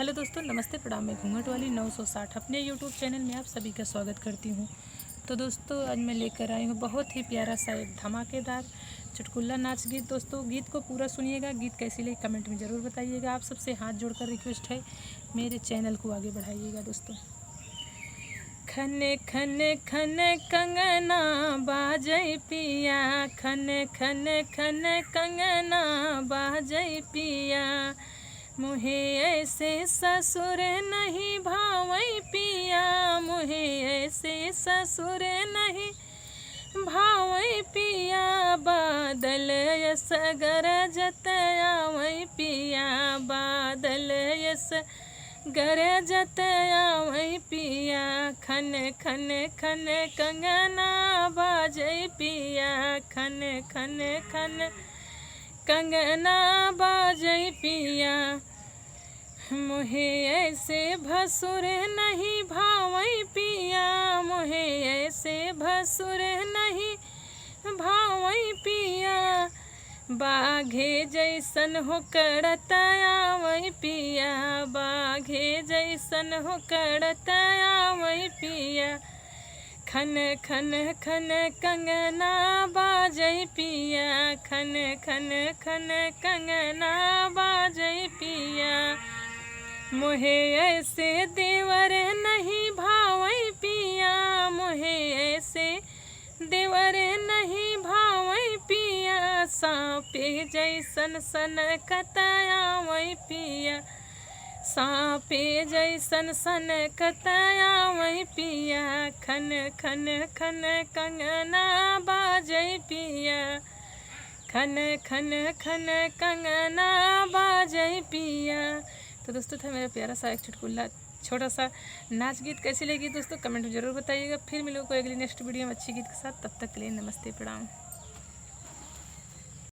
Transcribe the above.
Hello दोस्तों, नमस्ते, प्रणाम। मैं घूंघट वाली 960 अपने यूट्यूब चैनल में आप सभी का स्वागत करती हूँ। तो दोस्तों, आज मैं लेकर आई हूँ बहुत ही प्यारा सा एक धमाकेदार चुटकुला नाच गीत। दोस्तों, गीत को पूरा सुनिएगा। गीत कैसी लगी कमेंट में ज़रूर बताइएगा। आप सबसे हाथ जोड़कर रिक्वेस्ट है, मेरे चैनल को आगे बढ़ाइएगा। दोस्तों, खने खने खने कंगना बाजई पिया, खने खने खने कंगना बाजई पिया, मुहे ऐसे ससुर नहीं भावई पिया, मुहे ऐसे ससुर नहीं भावई पिया, बादल यस गरजत आवई पिया, बादल यस गरजत आवई पिया, खन खन खन कंगना बाजई पिया, खन खन खन कंगना बाजई पिया, मुहे ऐसे भसुर नहीं भावई पिया, मुहे ऐसे भसुर नहीं भावई पिया, बाघे जैसन हो करत आवई पिया, बाघे जैसन हो करत आवई पिया, खन खन खन कंगना बाजई पिया, खन खन खन कंगना बाजई पिया, मुहे ऐसे देवर नहीं भावई पिया, मुहे ऐसे देवर नहीं भावई पिया, सांपे जैसन सनकत आवई पिया, सांपे जैसन सनकत आवई पिया, खन खन खन कंगना बाजई पिया, खन खन खन कंगना बाजई पिया। तो दोस्तों, था मेरा प्यारा सा एक चुटकुला छोटा सा नाच गीत। कैसी लगी दोस्तों कमेंट में ज़रूर बताइएगा। फिर मिलोगे अगली नेक्स्ट वीडियो में अच्छी गीत के साथ। तब तक के लिए नमस्ते, प्रणाम।